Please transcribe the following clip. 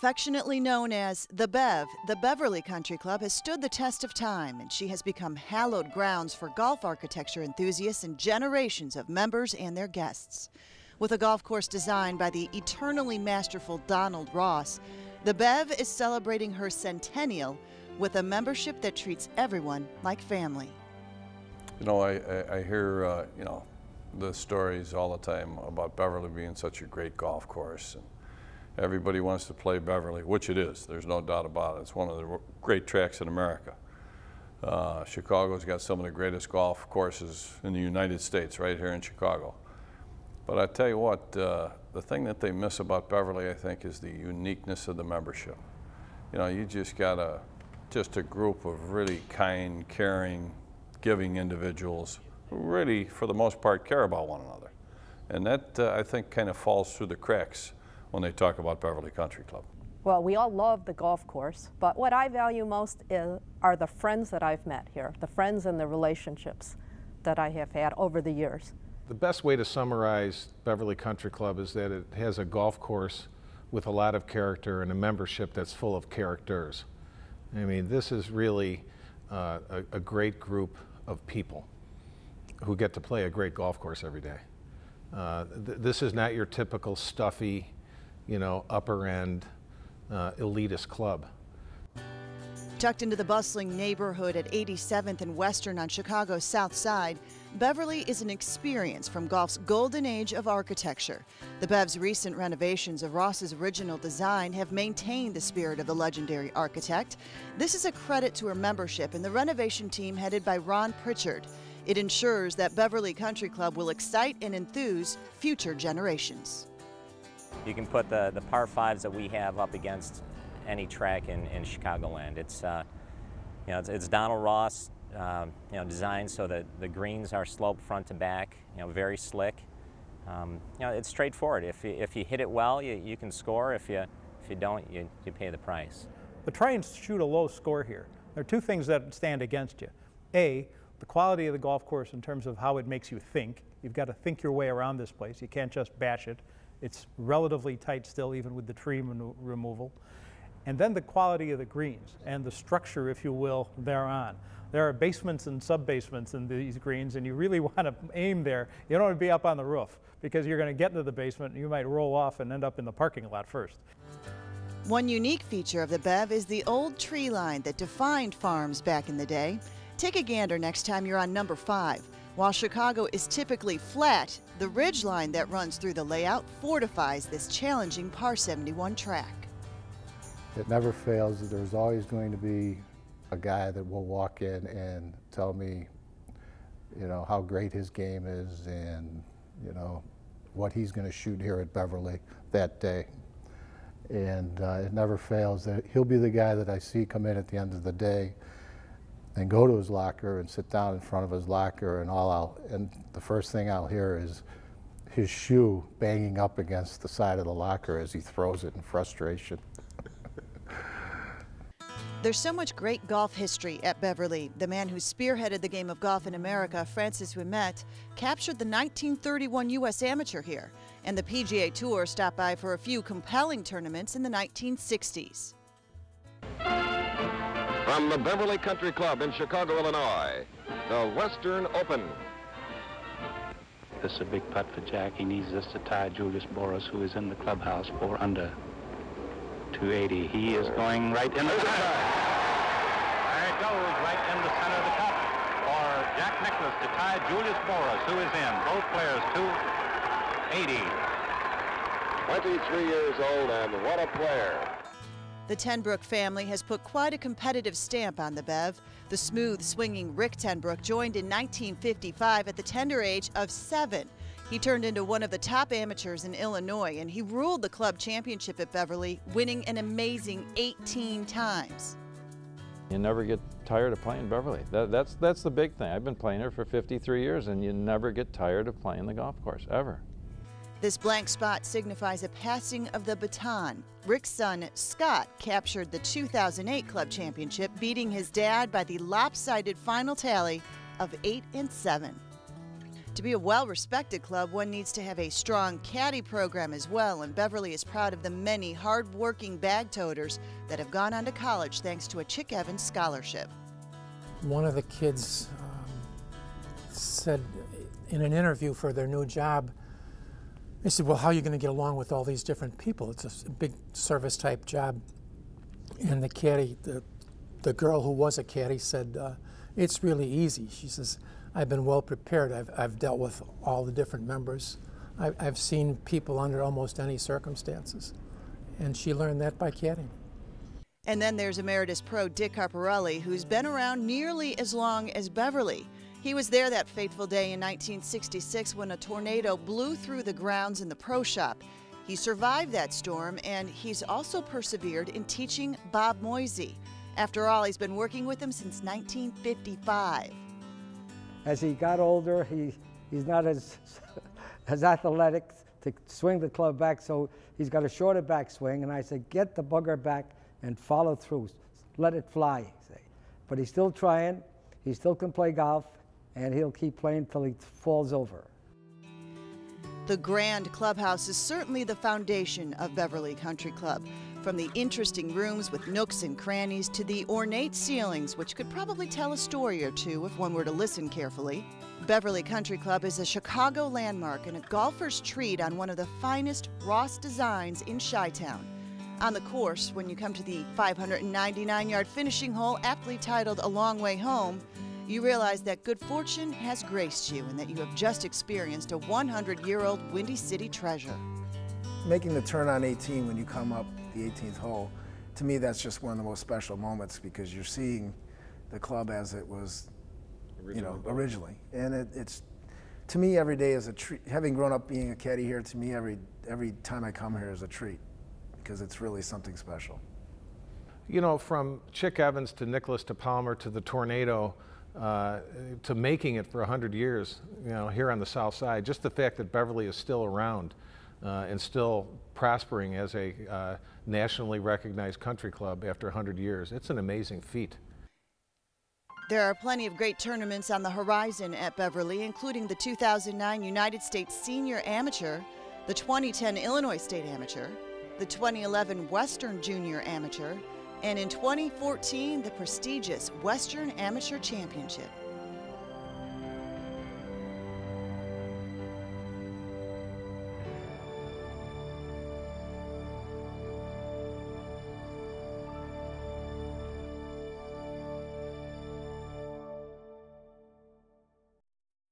Affectionately known as the Bev, the Beverly Country Club has stood the test of time, and she has become hallowed grounds for golf architecture enthusiasts and generations of members and their guests. With a golf course designed by the eternally masterful Donald Ross, the Bev is celebrating her centennial with a membership that treats everyone like family. You know, I hear, the stories all the time about Beverly being such a great golf course. And everybody wants to play Beverly, which it is. There's no doubt about it. It's one of the great tracks in America. Chicago's got some of the greatest golf courses in the United States right here in Chicago. But I tell you what, the thing that they miss about Beverly, I think, is the uniqueness of the membership. You know, you just got just a group of really kind, caring, giving individuals who really, for the most part, care about one another. And that, I think, kind of falls through the cracks when they talk about Beverly Country Club. Well, we all love the golf course, but what I value most are the friends that I've met here, the friends and the relationships that I have had over the years. The best way to summarize Beverly Country Club is that it has a golf course with a lot of character and a membership that's full of characters. I mean, this is really a great group of people who get to play a great golf course every day. This is not your typical stuffy, upper end elitist club. Tucked into the bustling neighborhood at 87th and Western on Chicago's South Side, Beverly is an experience from golf's golden age of architecture. The Bev's recent renovations of Ross's original design have maintained the spirit of the legendary architect. This is a credit to her membership and the renovation team headed by Ron Pritchard. It ensures that Beverly Country Club will excite and enthuse future generations. You can put the par fives that we have up against any track in Chicagoland. It's Donald Ross, designed so that the greens are sloped front to back, very slick. It's straightforward. If you hit it well, you can score. If you don't, you pay the price. But try and shoot a low score here. There are two things that stand against you. A, the quality of the golf course in terms of how it makes you think. You've got to think your way around this place. You can't just bash it. It's relatively tight still, even with the tree removal. And then the quality of the greens and the structure, if you will, thereon. There are basements and sub-basements in these greens, and you really want to aim there. You don't want to be up on the roof because you're going to get into the basement and you might roll off and end up in the parking lot first. One unique feature of the Bev is the old tree line that defined farms back in the day. Take a gander next time you're on number 5. While Chicago is typically flat, the ridge line that runs through the layout fortifies this challenging par 71 track. It never fails. There's always going to be a guy that will walk in and tell me, how great his game is and, what he's going to shoot here at Beverly that day. And it never fails. He'll be the guy that I see come in at the end of the day and go to his locker and sit down in front of his locker, and the first thing I'll hear is his shoe banging up against the side of the locker as he throws it in frustration. There's so much great golf history at Beverly. The man who spearheaded the game of golf in America, Francis Ouimet, captured the 1931 U.S. Amateur here, and the PGA Tour stopped by for a few compelling tournaments in the 1960s. From the Beverly Country Club in Chicago, Illinois, the Western Open. This is a big putt for Jack. He needs this to tie Julius Boris, who is in the clubhouse, 4 under 280. He is going right in the center. There it goes, right in the center of the cup for Jack Nicklaus to tie Julius Boris, who is in. Both players 280. 23 years old, and what a player. The Tenbrook family has put quite a competitive stamp on the Bev. The smooth, swinging Rick Tenbrook joined in 1955 at the tender age of 7. He turned into one of the top amateurs in Illinois, and he ruled the club championship at Beverly, winning an amazing 18 times. You never get tired of playing Beverly. That's the big thing. I've been playing here for 53 years, and you never get tired of playing the golf course, ever. This blank spot signifies a passing of the baton. Rick's son, Scott, captured the 2008 club championship, beating his dad by the lopsided final tally of 8 and 7. To be a well-respected club, one needs to have a strong caddy program as well, and Beverly is proud of the many hard-working bag toters that have gone on to college thanks to a Chick Evans scholarship. One of the kids said in an interview for their new job, they said, well, how are you going to get along with all these different people? It's a big service-type job. And the caddy, the girl who was a caddy said, it's really easy. She says, I've been well prepared. I've dealt with all the different members. I've seen people under almost any circumstances. And she learned that by caddying. And then there's Emeritus Pro Dick Carparelli, who's been around nearly as long as Beverly. He was there that fateful day in 1966 when a tornado blew through the grounds in the pro shop. He survived that storm, and he's also persevered in teaching Bob Moisey. After all, he's been working with him since 1955. As he got older, he's not as athletic to swing the club back, so he's got a shorter backswing, and I said, get the bugger back and follow through. Let it fly. But he's still trying. He still can play golf, and he'll keep playing till he falls over. The grand clubhouse is certainly the foundation of Beverly Country Club. From the interesting rooms with nooks and crannies to the ornate ceilings, which could probably tell a story or two if one were to listen carefully, Beverly Country Club is a Chicago landmark and a golfer's treat on one of the finest Ross designs in Chi-Town. On the course, when you come to the 599-yard finishing hole, aptly titled A Long Way Home, you realize that good fortune has graced you and that you have just experienced a 100-year-old Windy City treasure. Making the turn on 18 when you come up the 18th hole, to me that's just one of the most special moments because you're seeing the club as it was originally. And it's, to me, every day is a treat. Having grown up being a caddy here, to me every time I come here is a treat because it's really something special. You know, from Chick Evans to Nicholas to Palmer to the tornado, to making it for 100 years, here on the South Side, just the fact that Beverly is still around and still prospering as a nationally recognized country club after 100 years, it's an amazing feat. There are plenty of great tournaments on the horizon at Beverly, including the 2009 United States Senior Amateur, the 2010 Illinois State Amateur, the 2011 Western Junior Amateur, and in 2014, the prestigious Western Amateur Championship.